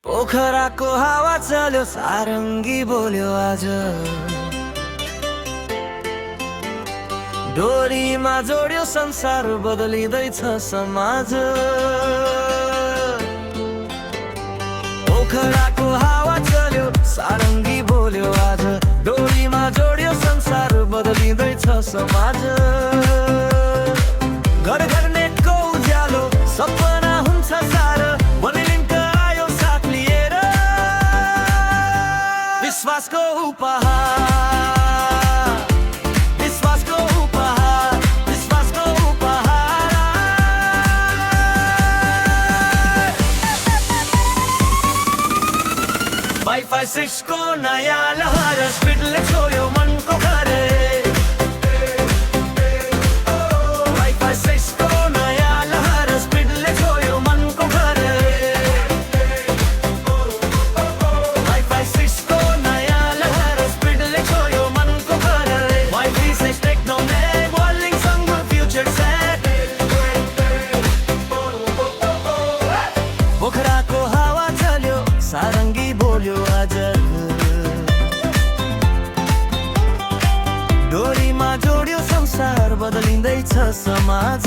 पोखराको हावा चल्यो सारङ्गी बोल्यो आज डोरीमा जोड्यो संसार बदलिँदैछ समाज पोखराको हावा चल्यो सारङ्गी बोल्यो आज डोरीमा जोड्यो संसार बदलिँदैछ समाज घर घर नेटको उज्यालो सपना हुन्छ सार बलिलिङ्क आयो साथ लिएर विश्वासको उपहार विश्वासको उपहार विश्वासको उपहार वाइफाई 6 को नयाँ लहर स्पिडले छोयो मनको घर पोखराको हावा चल्यो सारङ्गी बोल्यो आज डोरीमा जोड्यो संसार बदलिँदैछ समाज